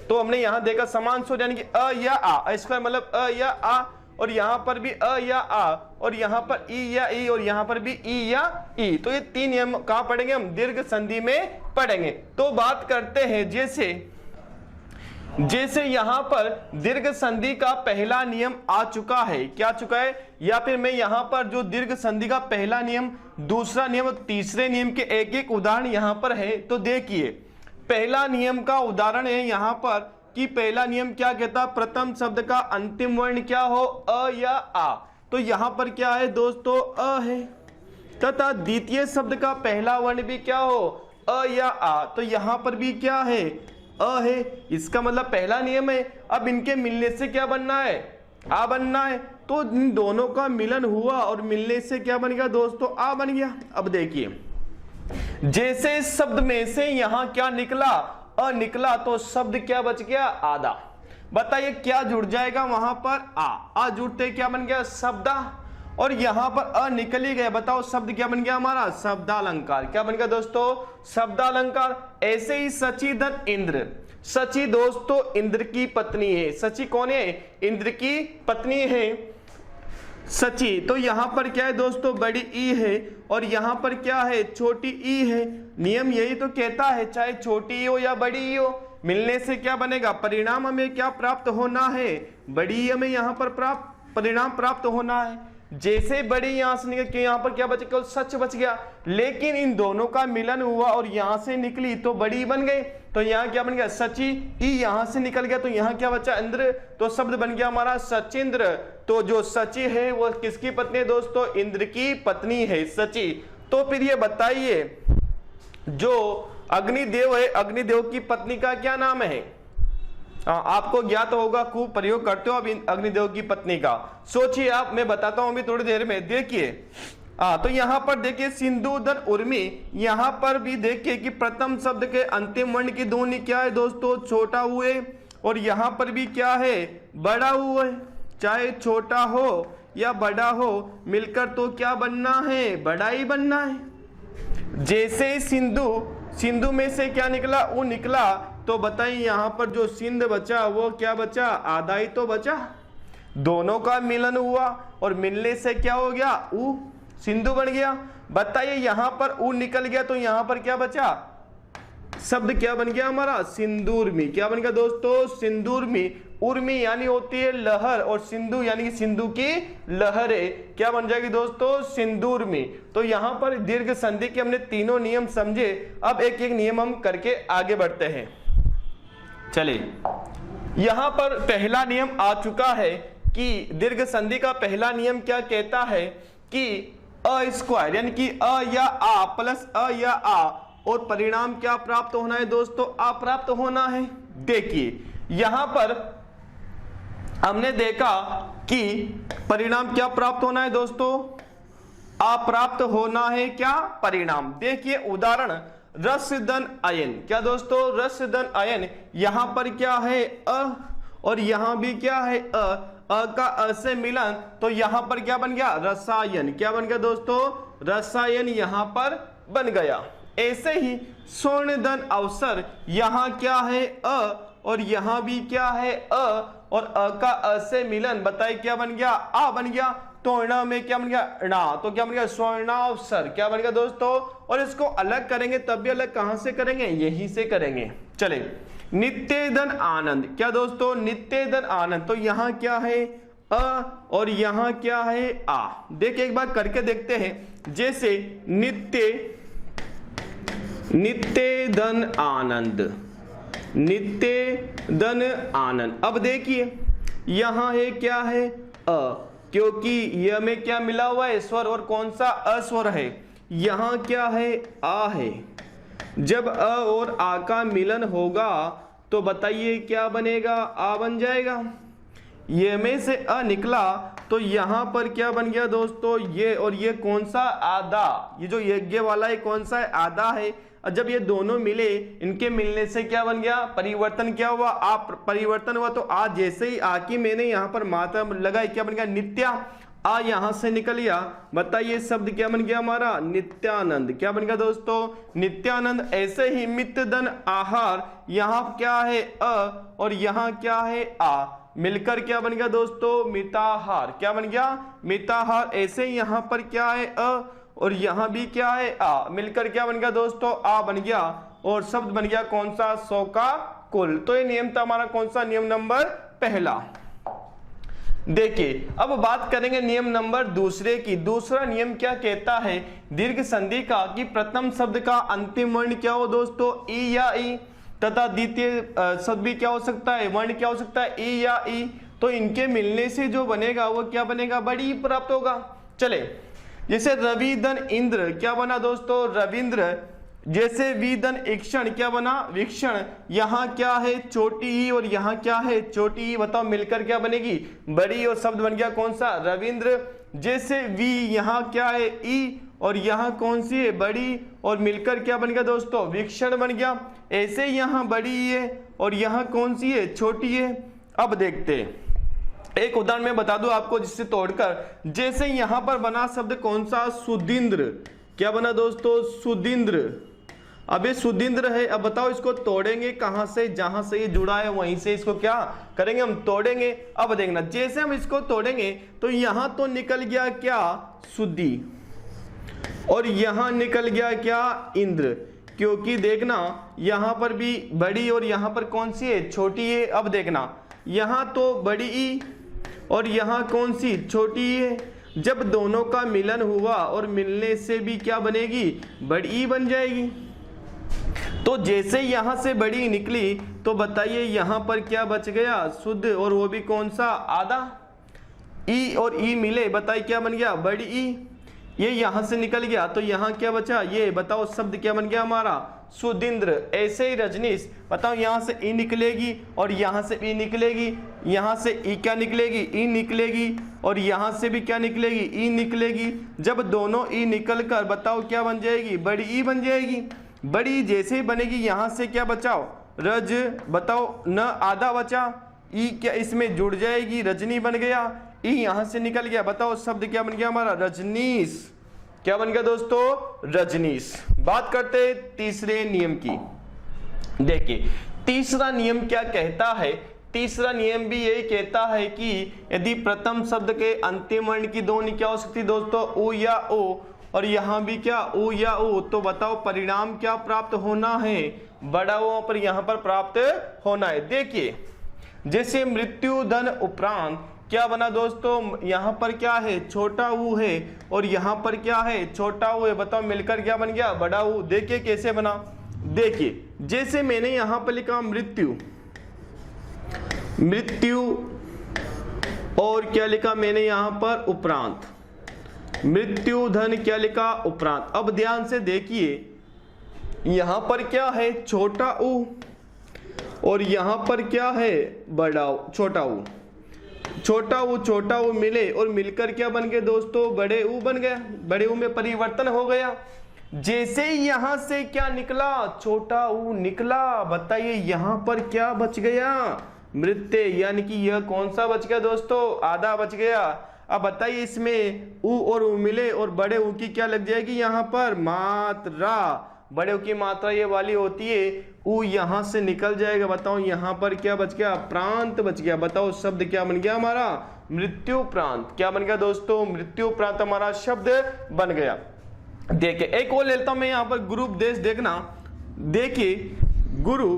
Speaker 1: तो हमने यहाँ देखा समान स्वर यानी कि अ या आ, इसका मतलब अ या आ, और यहाँ पर भी अ या आ, और यहाँ पर ई या ई, और यहाँ पर भी ई या ई। तो ये तीन नियम कहाँ पढ़ेंगे हम, दीर्घ संधि में पढ़ेंगे। तो बात करते हैं जैसे यहां पर दीर्घ संधि का पहला नियम आ चुका है, क्या चुका है, या फिर मैं यहां पर जो दीर्घ संधि का पहला नियम, दूसरा नियम और तीसरे नियम के एक एक उदाहरण यहां पर है। तो देखिए पहला नियम का उदाहरण है यहां पर कि पहला नियम क्या कहता है, प्रथम शब्द का अंतिम वर्ण क्या हो, अ या आ। तो यहां पर क्या है दोस्तों, अ है, तथा द्वितीय शब्द का पहला वर्ण भी क्या हो, अ या आ। तो यहां पर भी क्या है, अ है। इसका मतलब पहला नियम है। अब इनके मिलने से क्या बनना है, आ बनना है। तो इन दोनों का मिलन हुआ और मिलने से क्या बन गया दोस्तों, आ बन गया। अब देखिए जैसे इस शब्द में से यहां क्या निकला, अ निकला, तो शब्द क्या बच गया, आधा। बताइए क्या जुड़ जाएगा वहां पर, आ जुड़ते क्या बन गया, शब्दा। और यहां पर अ निकल ही गया, बताओ शब्द क्या बन गया हमारा, शब्दालंकार। क्या बन गया दोस्तों, शब्दालंकार। ऐसे ही सची धन इंद्र, सची दोस्तों इंद्र की पत्नी है। सची कौन है, इंद्र की पत्नी है सची। तो यहां पर क्या है दोस्तों, बड़ी ई है और यहां पर क्या है, छोटी ई है। नियम यही तो कहता है चाहे छोटी ई हो या बड़ी ई हो, मिलने से क्या बनेगा, परिणाम हमें क्या प्राप्त होना है, बड़ी ई हमें यहां पर परिणाम प्राप्त होना है। जैसे बड़ी यहां से निकल के यहां पर क्या बच गया, सच बच गया। लेकिन इन दोनों का मिलन हुआ और यहां से निकली तो बड़ी बन गई। तो यहां क्या बन गया, सची। ई यहां से निकल गया तो यहां क्या बचा, इंद्र। तो शब्द बन गया हमारा सचिंद्र। तो जो सची है वो किसकी पत्नी है दोस्तों, इंद्र की पत्नी है सची। तो फिर ये बताइए जो अग्निदेव है, अग्निदेव की पत्नी का क्या नाम है, आपको ज्ञात होगा, खूब प्रयोग करते हो अब अग्निदेव की पत्नी का। सोचिए आप, मैं बताता हूं अभी थोड़ी देर में। देखिए तो यहां पर देखिए सिंधुधन उर्मी, यहां पर भी देखिए कि प्रथम शब्द के अंतिम वर्ण की ध्वनि क्या है दोस्तों, छोटा हुए। और यहां पर भी क्या है, बड़ा हुए। चाहे छोटा हो या बड़ा हो मिलकर तो क्या बनना है, बड़ा ही बनना है। जैसे सिंधु में से क्या निकला, ऊ निकला। तो बताइए यहां पर जो सिंध बचा वो क्या बचा, आधा ही तो बचा। दोनों का मिलन हुआ और मिलने से क्या हो गया, ऊ, सिंधु बन गया। बताइए यहां पर ऊ निकल गया तो यहां पर क्या बचा, शब्द क्या बन गया हमारा, सिंदूरमी। क्या बन गया दोस्तों, सिंदूरमी। उर्मी यानी होती है लहर और सिंधु यानी कि सिंधु की लहरें, क्या बन जाएगी दोस्तों, सिंदूरमी। तो यहां पर दीर्घ संधि के हमने तीनों नियम समझे। अब एक एक नियम हम करके आगे बढ़ते हैं। चलिए यहां पर पहला नियम आ चुका है कि दीर्घ संधि का पहला नियम क्या कहता है कि अ स्क्वायर यानी कि अ या आ प्लस अ या आ, और परिणाम क्या प्राप्त होना है दोस्तों, आ प्राप्त होना है। देखिए यहां पर हमने देखा कि परिणाम क्या प्राप्त होना है दोस्तों, आ प्राप्त होना है क्या, परिणाम। देखिए उदाहरण, रसधन अयन। क्या दोस्तों, रसधन अयन। यहां पर क्या है, अ, और यहां भी क्या है, अ का अ से मिलन, तो यहां पर क्या बन गया, रसायन। क्या बन गया दोस्तों, रसायन यहां पर बन गया। ऐसे ही स्वर्णधन अवसर, यहां क्या है, अ, और यहां भी क्या है, अ, और अ का अ से मिलन, बताइए क्या बन गया, आ बन गया। तो ण में क्या बन गया, णा। तो क्या बन गया, स्वर्णावसर। क्या बन गया दोस्तों, और इसको अलग करेंगे तब भी अलग कहां से करेंगे, यहीं से करेंगे। चले, नित्य धन आनंद। क्या दोस्तों, नित्य धन आनंद। तो यहां क्या है, अ, और यहां क्या है, आ। देखिए एक बार करके देखते हैं। जैसे नित्य धन आनंद, नित्य धन आनंद। अब देखिए यहां है क्या है, अ, क्योंकि यह में क्या मिला हुआ है, स्वर, और कौन सा, अस्वर है। यहां क्या है, आ है। जब अ और आ का मिलन होगा तो बताइए क्या बनेगा, आ बन जाएगा। ये में से अ निकला तो यहां पर क्या बन गया दोस्तों, ये और ये कौन सा, आधा। ये जो यज्ञ वाला है कौन सा है, आधा है। और जब ये दोनों मिले, इनके मिलने से क्या बन गया, परिवर्तन क्या हुआ, आ परिवर्तन हुआ। तो आ जैसे ही आ की मैंने यहाँ पर मात्रा लगाई, क्या बन गया, नित्या। आ यहां से निकल गया, बताइए शब्द क्या बन गया हमारा, नित्यानंद। क्या बन गया दोस्तों, नित्यानंद। ऐसे ही मित्र धन आहार, यहाँ क्या है अ और यहाँ क्या है आ, मिलकर क्या बन गया दोस्तों, मिताहार। क्या बन गया, मिताहार। ऐसे ही यहाँ पर क्या है अ और यहाँ भी क्या है आ, मिलकर क्या बन गया दोस्तों, आ बन गया। और शब्द बन गया कौन सा, सौ का कुल। तो ये नियम था हमारा कौन सा, नियम नंबर पहला। देखिए अब बात करेंगे नियम नंबर दूसरे की। दूसरा नियम क्या कहता है, दीर्घ संधि का, कि प्रथम शब्द का अंतिम वर्ण क्या हो दोस्तों, ई या ई, तथा द्वितीय शब्द भी क्या हो सकता है, वर्ण क्या हो सकता है, ई या ई। तो इनके मिलने से जो बनेगा वो क्या बनेगा, बड़ी प्राप्त होगा। चले, जैसे रवि धन इंद्र, क्या बना दोस्तों, रविंद्र। जैसे विधन ईक्षण, क्या बना, वीक्षण। यहाँ क्या है, छोटी ई और यहाँ क्या है, छोटी ई। बताओ मिलकर क्या बनेगी, बड़ी। और शब्द बन गया कौन सा, रविंद्र। जैसे वी, यहाँ क्या है, ई और यहाँ कौन सी है, बड़ी। और मिलकर क्या बन गया दोस्तों, वीक्षण बन गया। ऐसे यहाँ बड़ी है और यहाँ कौन सी है, छोटी है। अब देखते हैं एक उदाहरण में बता दूं आपको जिससे तोड़कर। जैसे यहाँ पर बना शब्द कौन सा, सुदिंद्र। क्या बना दोस्तों, सुदिंद्र। अब ये सुदिंद्र है। अब बताओ इसको तोड़ेंगे कहां से, जहां से ये जुड़ा है वहीं से इसको क्या करेंगे, हम तोड़ेंगे। अब देखना, जैसे हम इसको तोड़ेंगे तो यहां तो निकल गया क्या, सुद्धि, और यहां निकल गया क्या, इंद्र। क्योंकि देखना यहां पर भी बड़ी और यहां पर कौन सी है, छोटी है। अब देखना यहां तो बड़ी ई और यहां कौन सी, छोटी है। जब दोनों का मिलन हुआ और मिलने से भी क्या बनेगी, बड़ी ई बन जाएगी। तो जैसे यहां से बड़ी निकली तो बताइए यहां पर क्या बच गया, शुद्ध, और वो भी कौन सा, आधा। ई और ई मिले, बताइए क्या बन गया, बड़ी ई। ये यहां से निकल गया तो यहां क्या बचा, ये। बताओ शब्द क्या बन गया हमारा, सुदिंद्र। ऐसे ही रजनीश, बताओ यहां से ई निकलेगी और यहां से ई निकलेगी। यहां से ई क्या निकलेगी, ई निकलेगी, और यहां से भी क्या निकलेगी, ई निकलेगी। जब दोनों ई निकल कर बताओ क्या बन जाएगी, बड़ी ई बन जाएगी। बड़ी जैसे ही बनेगी यहां से क्या बचाओ, रज। बताओ न आधा बचा, ई क्या इसमें जुड़ जाएगी, रजनी बन गया। ई यहां से निकल गया, बताओ शब्द क्या बन गया हमारा, रजनीश। क्या बन गया दोस्तों, रजनीश। बात करते हैं तीसरे नियम की। देखिए तीसरा नियम क्या कहता है, तीसरा नियम भी यही कहता है कि यदि प्रथम शब्द के अंतिम वर्ण की ध्वनि क्या हो सकती है दोस्तों, उ या ओ, और यहां भी क्या, उ या ओ, तो बताओ परिणाम क्या प्राप्त होना है, बड़ा ओ पर यहां पर प्राप्त होना है। देखिए जैसे मृत्यु धन उपरांत, क्या बना दोस्तों, यहां पर क्या है, छोटा ऊ है, और यहां पर क्या है, छोटा ऊ है। बताओ मिलकर क्या बन गया, बड़ा ऊ। देखिए कैसे बना, देखिए जैसे मैंने यहां पर लिखा मृत्यु, मृत्यु, और क्या लिखा मैंने यहां पर, उपरांत, मृत्यु धन क्या लिखा, उपरांत। अब ध्यान से देखिए यहां पर क्या है, छोटा ऊ, और यहां पर क्या है, बड़ा ऊ, छोटा ऊ। छोटा ऊ मिले और मिलकर क्या बन गए दोस्तों, बड़े ऊ बन गया। बड़े ऊ में परिवर्तन हो गया। जैसे ही यहां से क्या निकला, छोटा ऊ निकला। बताइए यहां पर क्या बच गया, मृत्य, यानी कि यह कौन सा बच गया दोस्तों, आधा बच गया। अब बताइए इसमें ऊ और ऊ मिले और बड़े ऊ की क्या लग जाएगी यहां पर, मात्रा। बड़े ऊ की मात्रा ये वाली होती है, ऊ यहां से निकल जाएगा। बताओ यहां पर क्या बच गया, प्रांत बच गया। बताओ शब्द क्या बन गया हमारा, मृत्यु प्रांत। क्या बन गया दोस्तों, मृत्यु प्रांत हमारा शब्द बन गया। देखिए एक और लेता हूं मैं यहां पर, गुरु उपदेश। देखना, देखिए गुरु,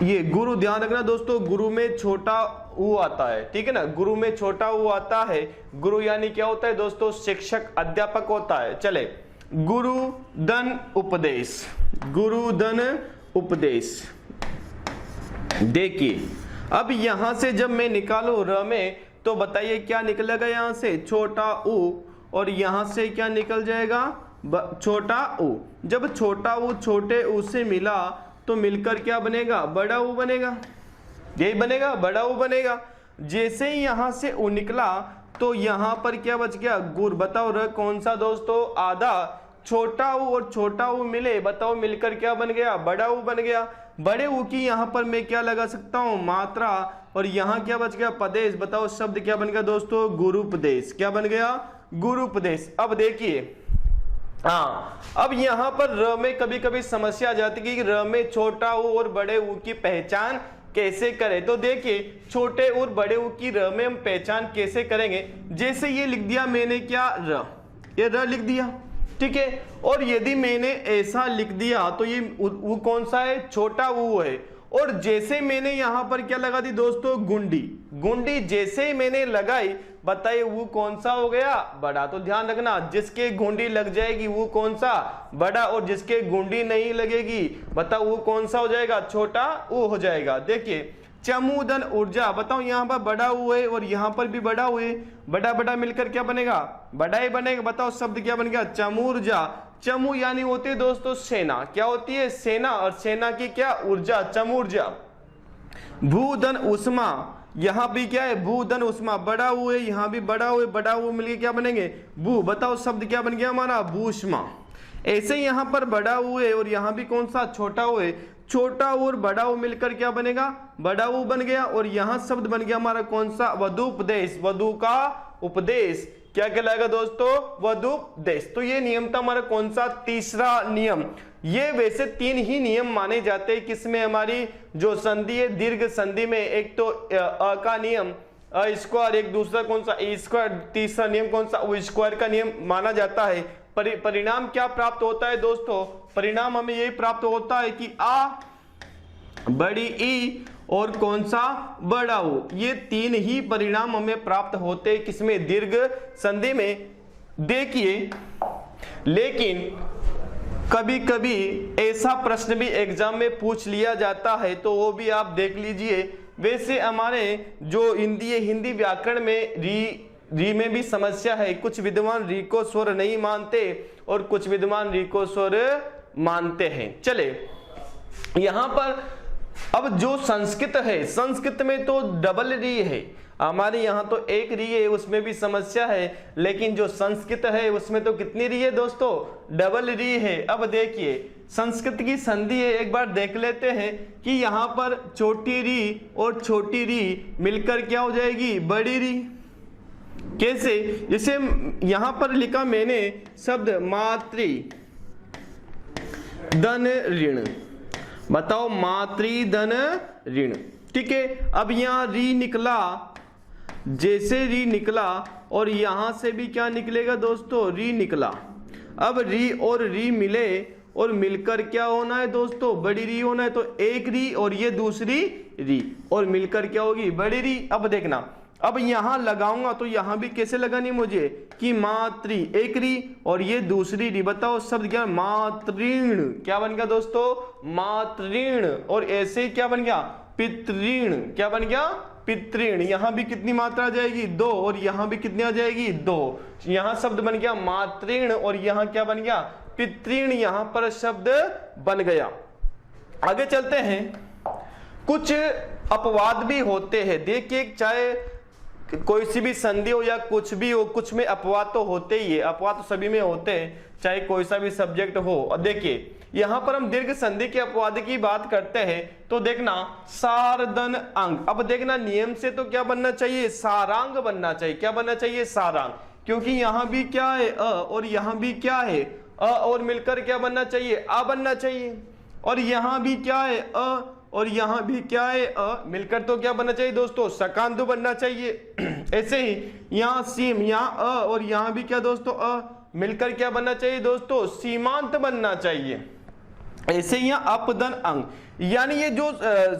Speaker 1: ये गुरु ध्यान रखना दोस्तों, गुरु में छोटा ऊ आता है, ठीक है ना, गुरु में छोटा ऊ आता है। गुरु यानी क्या होता है दोस्तों, शिक्षक, अध्यापक होता है। चले, गुरु धन उपदेश, गुरु धन उपदेश। देखिए अब यहां से जब मैं निकालू र में, तो बताइए क्या निकलेगा, यहां से छोटा ऊ, और यहां से क्या निकल जाएगा, छोटा ऊ। जब छोटा ऊ छोटे ऊ से मिला तो मिलकर क्या बनेगा, बड़ा ऊ बनेगा। यही बनेगा, बड़ा ऊ बनेगा। जैसे ही यहां से ऊ निकला तो यहां पर क्या बच गया, गुर। बताओ र कौन सा दोस्तों, आधा। छोटा ऊ और छोटा ऊ मिले, बताओ मिलकर क्या बन गया, बड़ा ऊ बन गया। बड़े ऊ की यहां पर मैं क्या लगा सकता हूं, मात्रा, और यहां क्या बच गया, पदेश। बताओ शब्द क्या बन गया दोस्तों, गुरुपदेश। क्या बन गया, गुरुपदेश। अब देखिए, हाँ, अब यहां पर र में कभी कभी समस्या आ जाती है कि र में छोटा ऊ और बड़े ऊ की पहचान कैसे करें। तो देखिए, छोटे और बड़े ऊ की र में हम पहचान कैसे करेंगे। जैसे ये लिख दिया मैंने, क्या र, ये र लिख दिया, ठीक है। और यदि मैंने ऐसा लिख दिया तो ये ऊ कौन सा है, छोटा ऊ है। और जैसे मैंने यहां पर क्या लगा दी दोस्तों, गुंडी। गुंडी जैसे ही मैंने लगाई, बताइए वो कौन सा हो गया, बड़ा। तो ध्यान रखना, जिसके गुंडी लग जाएगी वो कौन सा, बड़ा, और जिसके गुंडी नहीं लगेगी, बताओ वो कौन सा हो जाएगा, छोटा ऊ हो जाएगा। देखिए, चमुदन ऊर्जा। बताओ यहाँ पर बड़ा ऊ है और यहाँ पर भी बड़ा ऊ है, बड़ा बड़ा मिलकर क्या बनेगा, बड़ा ही बनेगा। बताओ शब्द क्या बन गया, चमूर्जा। चमू यानी होती है दोस्तों सेना। क्या होती है, सेना, और सेना की क्या, ऊर्जा, चमूर्जा। भूधन उष्मा, यहाँ भी क्या है, भूधन उष्मा। बड़ा ऊ है, यहाँ भी बड़ा ऊ है, बड़ा ऊ मिलके क्या बनेंगे, भू। बताओ शब्द क्या बन गया हमारा, भूष्मा। ऐसे यहाँ पर बड़ा ऊ है और यहाँ भी कौन सा, छोटा ऊ है। छोटा और बड़ा ऊ मिलकर क्या बनेगा, बड़ा ऊ बन गया। और यहाँ शब्द बन गया हमारा कौन सा, वधुपदेश। वधु का उपदेश क्या कहलाएगा दोस्तों, वधुपदेश। तो ये नियम था हमारा कौन सा, तीसरा नियम। ये वैसे 3 ही नियम माने जाते हैं किसमें, हमारी जो संधि है, दीर्घ संधि में। एक तो अ का नियम, अ स्क्वायर, एक दूसरा कौन सा, ए स्क्वायर, तीसरा नियम कौन सा, ओ स्क्वायर का नियम माना जाता है। परिणाम क्या प्राप्त होता है दोस्तों, परिणाम हमें यही प्राप्त होता है कि आ, बड़ी ई और कौन सा, बड़ा ऊ। ये 3 ही परिणाम हमें प्राप्त होते हैं किसमें, दीर्घ संधि में। देखिए, लेकिन कभी कभी ऐसा प्रश्न भी एग्जाम में पूछ लिया जाता है, तो वो भी आप देख लीजिए। वैसे हमारे जो हिंदी व्याकरण में री में भी समस्या है। कुछ विद्वान री को स्वर नहीं मानते और कुछ विद्वान री को स्वर मानते हैं। चले, यहां पर अब जो संस्कृत है, संस्कृत में तो डबल री है, हमारे यहां तो एक री है, उसमें भी समस्या है। लेकिन जो संस्कृत है उसमें तो कितनी री है दोस्तों, डबल री है। अब देखिए, संस्कृत की संधि है, एक बार देख लेते हैं कि यहां पर छोटी री और छोटी री मिलकर क्या हो जाएगी, बड़ी री। कैसे, जैसे यहां पर लिखा मैंने शब्द मातृ धन ऋण। बताओ मातृ धन ऋण, ठीक है। अब यहां री निकला, जैसे री निकला और यहां से भी क्या निकलेगा दोस्तों, री निकला। अब री और री मिले और मिलकर क्या होना है दोस्तों, बड़ी री होना है। तो एक री और ये दूसरी री और मिलकर क्या होगी, बड़ी री। अब देखना, अब यहां लगाऊंगा तो यहां भी कैसे लगानी मुझे, कि मातृ, एक री और ये दूसरी री। बताओ शब्द क्या, मातृण। क्या बन गया दोस्तों, मातृण। और ऐसे ही क्या बन गया, पितृण। क्या बन गया, पितृण। यहां भी कितनी मात्रा आ जाएगी, 2, और यहां भी कितनी आ जाएगी, 2। यहां शब्द बन गया मातृण और यहां क्या बन गया, पितृण। यहां पर शब्द बन गया। आगे चलते हैं, कुछ अपवाद भी होते हैं। देखिए, चाहे कोई सी भी संधि हो या कुछ भी हो, कुछ में अपवाद तो होते ही है। अपवाद तो सभी में होते हैं, चाहे कोई सा भी सब्जेक्ट हो। और देखिए, यहां पर हम दीर्घ संधि के अपवाद की बात करते हैं तो देखना, सारधन अंग। अब देखना, नियम से तो क्या बनना चाहिए, सारांग बनना चाहिए। क्या बनना चाहिए, सारांग। क्योंकि यहां भी क्या है, अ, और यहां भी क्या है, अ, और मिलकर क्या बनना चाहिए, आ बनना चाहिए। और यहां भी क्या है, अ, और यहां भी क्या है, अ, मिलकर तो क्या बनना चाहिए दोस्तों, सकांदु बनना चाहिए। ऐसे ही यहां सीम, यहां अ, और यहां भी क्या दोस्तों, अ, मिलकर क्या बनना चाहिए दोस्तों, सीमांत बनना चाहिए। ऐसे ही यहां अपदन अंग, यानी ये जो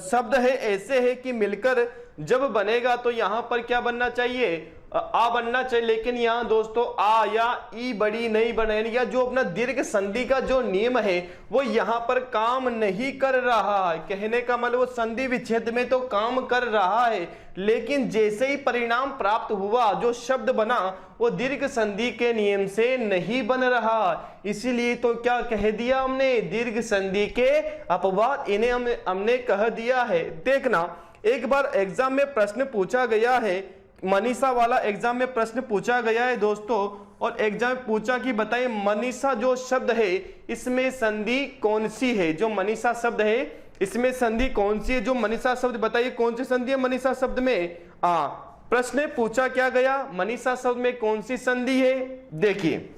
Speaker 1: शब्द है ऐसे है कि मिलकर जब बनेगा तो यहां पर क्या बनना चाहिए, आ बनना चाहिए। लेकिन यहाँ दोस्तों आ या ई बड़ी नहीं बने, या जो अपना दीर्घ संधि का जो नियम है वो यहाँ पर काम नहीं कर रहा है। कहने का मतलब वो संधि विच्छेद में तो काम कर रहा है, लेकिन जैसे ही परिणाम प्राप्त हुआ, जो शब्द बना वो दीर्घ संधि के नियम से नहीं बन रहा। इसीलिए तो क्या कह दिया हमने, दीर्घ संधि के अपवाद, इन्हें हमने कह दिया है। देखना, एक बार एग्जाम में प्रश्न पूछा गया है, मनीषा वाला एग्जाम में प्रश्न पूछा गया है दोस्तों, और एग्जाम में पूछा कि बताइए मनीषा जो शब्द है इसमें संधि कौन सी है। जो मनीषा शब्द है इसमें संधि कौन सी है, जो मनीषा शब्द बताइए कौन सी संधि है मनीषा शब्द में। प्रश्न पूछा क्या गया, मनीषा शब्द में कौन सी संधि है। देखिए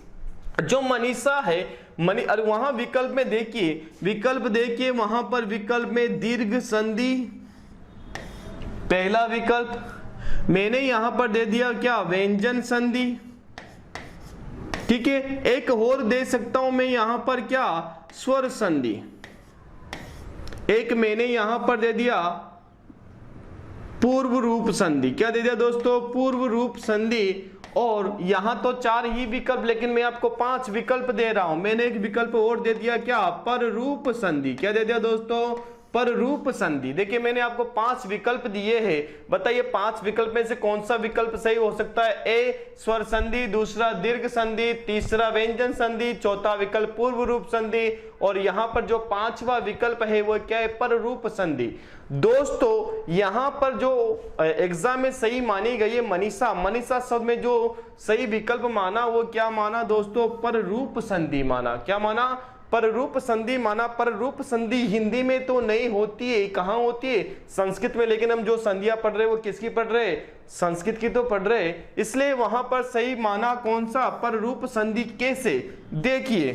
Speaker 1: जो मनीषा है और वहां विकल्प में देखिए, विकल्प देखिए वहां पर विकल्प में दीर्घ संधि, पहला विकल्प। मैंने यहां पर दे दिया क्या, व्यंजन संधि। ठीक है, एक और दे सकता हूं मैं यहां पर क्या, स्वर संधि। एक मैंने यहां पर दे दिया पूर्व रूप संधि। क्या दे दिया दोस्तों, पूर्व रूप संधि। और यहां तो 4 ही विकल्प, लेकिन मैं आपको 5 विकल्प दे रहा हूं। मैंने एक विकल्प और दे दिया क्या, पर रूप संधि। क्या दे दिया दोस्तों, पर रूप संधि। देखिए मैंने आपको 5 विकल्प दिए हैं, बताइए 5 विकल्प में से कौन सा विकल्प सही हो सकता है। ए स्वर संधि, दूसरा दीर्घ संधि, तीसरा व्यंजन संधि, चौथा विकल्प पूर्व रूप संधि, और यहां पर जो 5वां विकल्प है वो क्या है, पर रूप संधि। दोस्तों यहां पर जो एग्जाम में सही मानी गई है मनीषा, मनीषा शब्द में जो सही विकल्प माना वो क्या माना दोस्तों, पर रूप संधि माना। क्या माना, पर रूप संधि माना। पर रूप संधि हिंदी में तो नहीं होती है, कहां होती है, संस्कृत में। लेकिन हम जो संधियां पढ़ रहे हैं वो किसकी पढ़ रहे हैं, संस्कृत की तो पढ़ रहे हैं, इसलिए वहां पर सही माना कौन सा, पर रूप संधि। कैसे, देखिए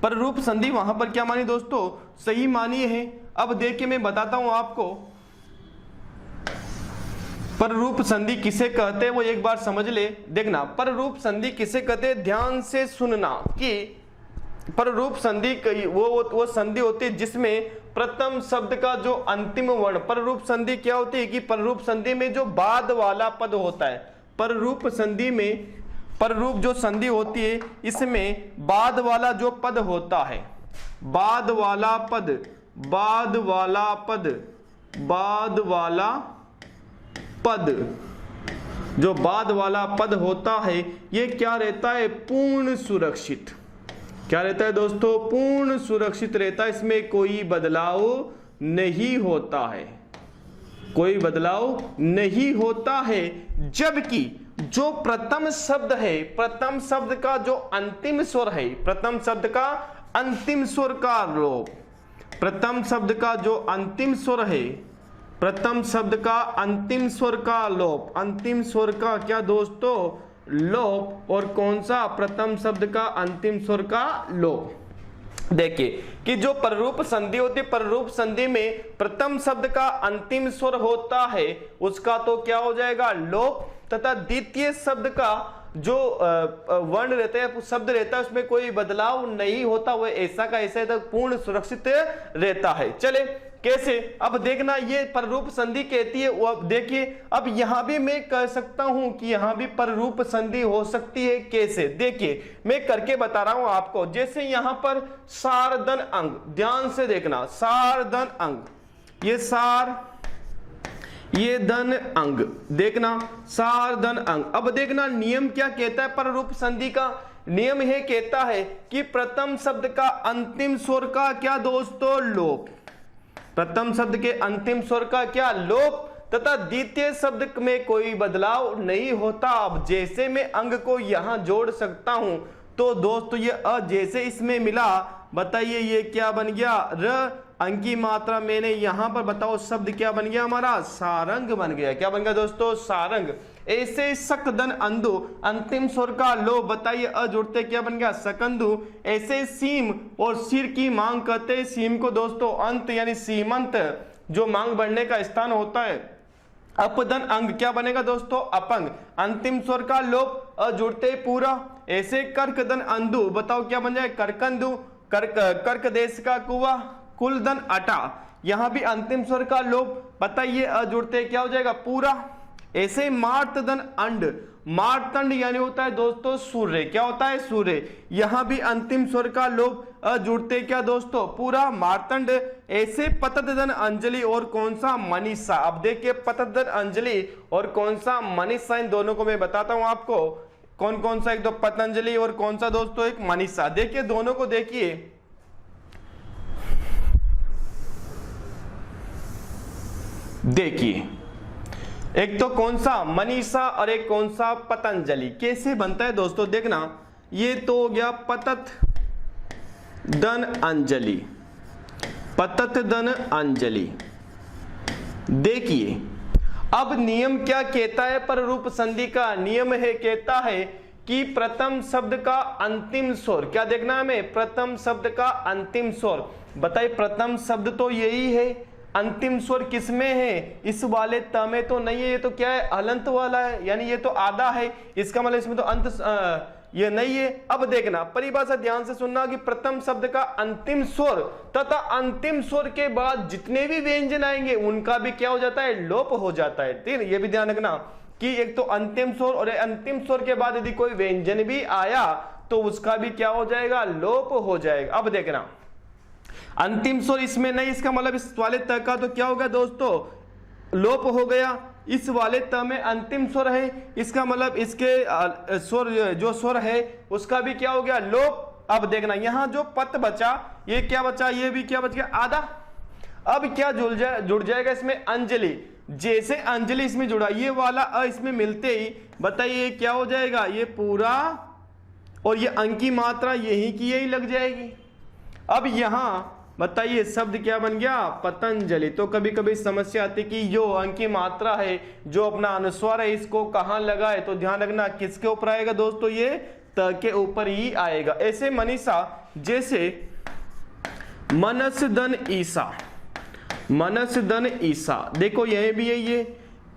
Speaker 1: पर रूप संधि वहां पर क्या मानी दोस्तों, सही मानी है। अब देखिए मैं बताता हूं आपको पर रूप संधि किसे कहते हैं, वो एक बार समझ ले। देखना पर रूप संधि किसे कहते हैं, ध्यान से सुनना कि पर रूप संधि वो संधि होती है जिसमें प्रथम शब्द का जो अंतिम वर्ण, पर रूप संधि क्या होती है कि पर रूप संधि में जो बाद वाला पद होता है, पर रूप संधि में पर रूप जो संधि होती है इसमें बाद वाला जो पद होता है, बाद वाला पद, बाद वाला पद, बाद वाला पद, जो बाद वाला पद होता है ये क्या रहता है, पूर्ण सुरक्षित। क्या रहता है दोस्तों, पूर्ण सुरक्षित रहता है, इसमें कोई बदलाव नहीं होता है, कोई बदलाव नहीं होता है। जबकि जो प्रथम शब्द है, प्रथम शब्द का जो अंतिम स्वर है, प्रथम शब्द का अंतिम स्वर का लोप, प्रथम शब्द का जो अंतिम स्वर है, प्रथम शब्द का अंतिम स्वर का लोप, अंतिम स्वर का क्या दोस्तों, लोप। और कौन सा, प्रथम शब्द का अंतिम स्वर का लोप। देखिए कि जो पररूप संधि होती है, पररूप संधि में प्रथम शब्द का अंतिम स्वर होता है उसका तो क्या हो जाएगा, लोप, तथा द्वितीय शब्द का जो वर्ण रहता है, शब्द रहता है, उसमें कोई बदलाव नहीं होता, वो ऐसा का ऐसा तक पूर्ण सुरक्षित रहता है। चले कैसे, अब देखना ये पररूप संधि कहती है। वो अब देखिए, अब यहां भी मैं कह सकता हूं कि यहां भी पररूप संधि हो सकती है। कैसे, देखिए मैं करके बता रहा हूं आपको। जैसे यहां पर सारधन अंग, ध्यान से देखना, सारधन अंग, ये सार, ये धन अंग, देखना सारधन अंग। अब देखना नियम क्या कहता है पररूप संधि का, नियम यह कहता है कि प्रथम शब्द का अंतिम स्वर का क्या दोस्तों, लोप, प्रथम शब्द के अंतिम स्वर का क्या, लोप, तथा द्वितीय शब्द में कोई बदलाव नहीं होता। अब जैसे मैं अंग को यहां जोड़ सकता हूं तो दोस्तों ये अ जैसे इसमें मिला, बताइए ये क्या बन गया, र, अंग की मात्रा मैंने यहां पर, बताओ शब्द क्या बन गया हमारा, सारंग बन गया। क्या बन गया दोस्तों, सारंग। ऐसे सकदन अंधु, अंतिम स्वर का लो, बताइए अ जुड़ते क्या बन गया, सकंदु। ऐसे सीम और सिर की मांग कहते हैं, सीम को दोस्तों अंत यानी सीमंत, जो मांग बढ़ने का स्थान होता है। अपदन अंग क्या बनेगा दोस्तों, अपंग, अंतिम स्वर का लोप, अ जुड़ते पूरा। ऐसे कर्कदन अंधु, बताओ क्या बन जाए, करकंदु। कर्क देश का कुआ, कुलदन अटा, यहां भी अंतिम स्वर का लोप, बताइए अ जुड़ते क्या हो जाएगा, पूरा। ऐसे मार्तदन अंड, मार्तंड यानी होता है दोस्तों सूर्य, क्या होता है, सूर्य, यहां भी अंतिम स्वर का लोप, अ जुड़ते क्या दोस्तों, पूरा, मार्तंड। ऐसे पतदन अंजलि और कौन सा, मनीषा। अब देखिए पतदन अंजलि और कौन सा, मनीषा, इन दोनों को मैं बताता हूं आपको कौन कौन सा, एक तो पतंजलि और कौन सा दोस्तों, एक मनीषा। देखिए दोनों को देखिए, देखिए एक तो कौन सा मनीषा और एक कौन सा पतंजलि। कैसे बनता है दोस्तों, देखना ये तो हो गया पतत धन अंजलि, पतत धन अंजलि। देखिए अब नियम क्या कहता है, पर रूप संधि का नियम है, कहता है कि प्रथम शब्द का अंतिम स्वर, क्या देखना है हमें, प्रथम शब्द का अंतिम स्वर। बताइए प्रथम शब्द तो यही है, अंतिम स्वर किसमें है, इस वाले त में तो नहीं है, ये तो क्या है हलंत वाला है, यानी ये तो आधा है, इसका मतलब इसमें तो अंत ये नहीं है। अब देखना परिभाषा ध्यान से सुनना कि प्रथम शब्द का अंतिम स्वर तथा अंतिम स्वर के बाद जितने भी व्यंजन आएंगे उनका भी क्या हो जाता है, लोप हो जाता है। ठीक है, ये भी ध्यान रखना कि एक तो अंतिम स्वर और अंतिम स्वर के बाद यदि कोई व्यंजन भी आया तो उसका भी क्या हो जाएगा, लोप हो जाएगा। अब देखना अंतिम स्वर इसमें नहीं, इसका मतलब इस वाले त का तो क्या होगा दोस्तों, लोप हो गया। इस वाले त में अंतिम स्वर है, इसका मतलब इसके स्वर जो स्वर है उसका भी क्या हो गया, लोप। अब देखना यहाँ जो पत बचा, ये क्या बचा, ये भी क्या बच गया, आधा। अब क्या जुड़ जाएगा इसमें, अंजलि। जैसे अंजलि इसमें जुड़ा, ये वाला अ इसमें मिलते ही बताइए क्या हो जाएगा, ये पूरा और ये अंक की मात्रा यही की यही लग जाएगी। अब यहाँ बताइए शब्द क्या बन गया, पतंजलि। तो कभी कभी समस्या आती कि जो अंक की मात्रा है, जो अपना अनुस्वार है, इसको कहाँ लगाए, तो ध्यान रखना किसके ऊपर आएगा दोस्तों, ये त के ऊपर ही आएगा। ऐसे मनीषा, जैसे मनस धन ईसा, मनस धन ईसा। देखो यह भी है ये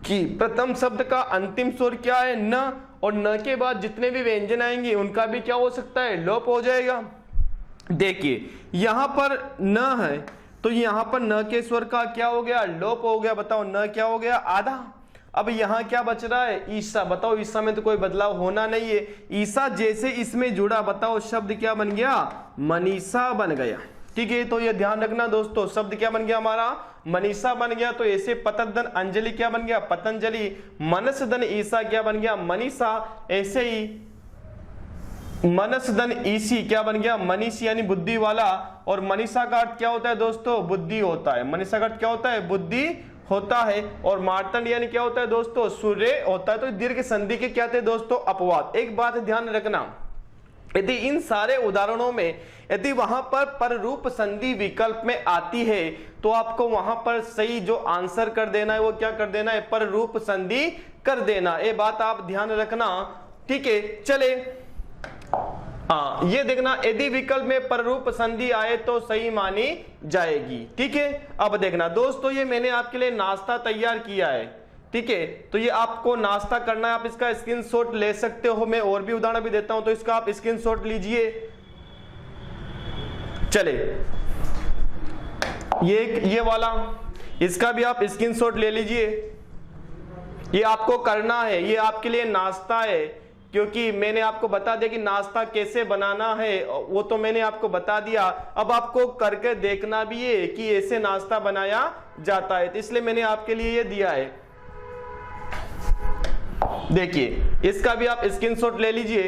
Speaker 1: कि प्रथम शब्द का अंतिम स्वर क्या है, न, और न के बाद जितने भी व्यंजन आएंगे उनका भी क्या हो सकता है, लोप हो जाएगा। देखिए यहां पर न है तो यहां पर न के स्वर का क्या हो गया, लोप हो गया। बताओ न क्या हो गया, आधा। अब यहां क्या बच रहा है, ईसा। बताओ ईसा में तो कोई बदलाव होना नहीं है, ईसा जैसे इसमें जुड़ा, बताओ शब्द क्या बन गया, मनीषा बन गया। ठीक है, तो ये ध्यान रखना दोस्तों, शब्द क्या बन गया हमारा, मनीषा बन गया। तो ऐसे पतन अंजलि क्या बन गया, पतंजलि। मनस धन ईसा क्या बन गया, मनीषा। ऐसे ही मनस धन ईसी क्या बन गया, मनीष यानी बुद्धि वाला। और मनीषा का अर्थ क्या होता है दोस्तों, बुद्धि होता है। मनीषा का अर्थ क्या होता है, बुद्धि होता है। और मार्तंड यानी क्या होता है दोस्तों, सूर्य होता है। तो दीर्घ संधि के क्या थे दोस्तों, अपवाद। एक बात ध्यान रखना, यदि इन सारे उदाहरणों में यदि वहां पर रूप संधि विकल्प में आती है तो आपको वहां पर सही जो आंसर कर देना है वो क्या कर देना है, पर रूप संधि कर देना। ये बात आप ध्यान रखना। ठीक है, चले हाँ, ये देखना यदि विकल्प में पररूप संधि आए तो सही मानी जाएगी। ठीक है, अब देखना दोस्तों, ये मैंने आपके लिए नाश्ता तैयार किया है। ठीक है, तो ये आपको नाश्ता करना है, आप इसका स्क्रीनशॉट ले सकते हो। मैं और भी उदाहरण भी देता हूं, तो इसका आप स्क्रीनशॉट लीजिए। चले ये वाला, इसका भी आप स्क्रीनशॉट ले लीजिए। ये आपको करना है, ये आपके लिए नाश्ता है, क्योंकि मैंने आपको बता दिया कि नाश्ता कैसे बनाना है, वो तो मैंने आपको बता दिया। अब आपको करके देखना भी है कि ऐसे नाश्ता बनाया जाता है, तो इसलिए मैंने आपके लिए ये दिया है। देखिए इसका भी आप स्क्रीनशॉट ले लीजिए।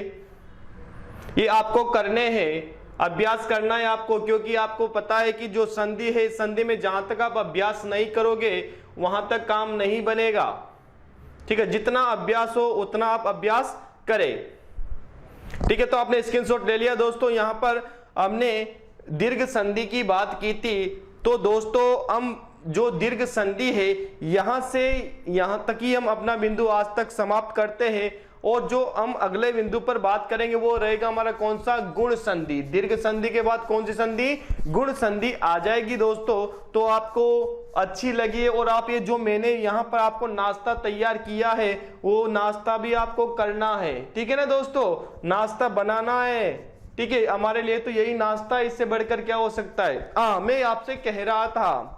Speaker 1: ये आपको करने हैं, अभ्यास करना है आपको, क्योंकि आपको पता है कि जो संधि है, संधि में जहां तक आप अभ्यास नहीं करोगे वहां तक काम नहीं बनेगा। ठीक है, जितना अभ्यास हो उतना आप अभ्यास करें। ठीक है, तो आपने स्क्रीनशॉट ले लिया दोस्तों। यहां पर हमने दीर्घ संधि की बात की थी, तो दोस्तों हम जो दीर्घ संधि है यहां से यहां तक ही हम अपना बिंदु आज तक समाप्त करते हैं। और जो हम अगले बिंदु पर बात करेंगे वो रहेगा हमारा कौन सा, गुण संधि। दीर्घ संधि के बाद कौन सी संधि, गुण संधि आ जाएगी दोस्तों। तो आपको अच्छी लगी है, और आप ये जो मैंने यहाँ पर आपको नाश्ता तैयार किया है वो नाश्ता भी आपको करना है। ठीक है ना दोस्तों, नाश्ता बनाना है। ठीक है, हमारे लिए तो यही नाश्ता, इससे बढ़कर क्या हो सकता है। हाँ, मैं आपसे कह रहा था,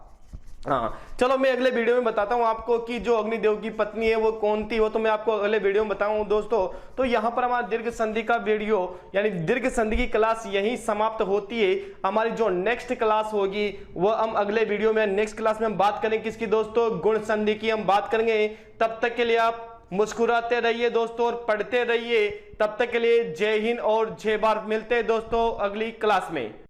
Speaker 1: हाँ चलो मैं अगले वीडियो में बताता हूँ आपको कि जो अग्निदेव की पत्नी है वो कौन थी, वो तो मैं आपको अगले वीडियो में बताऊँ दोस्तों। तो यहाँ पर हमारा दीर्घ संधि का वीडियो यानी दीर्घ संधि की क्लास यहीं समाप्त होती है। हमारी जो नेक्स्ट क्लास होगी वो हम अगले वीडियो में, नेक्स्ट क्लास में हम बात करेंगे किसकी दोस्तों, गुण संधि की हम बात करेंगे। तब तक के लिए आप मुस्कुराते रहिए दोस्तों और पढ़ते रहिए। तब तक के लिए जय हिंद और जय भारत। मिलते हैं दोस्तों अगली क्लास में।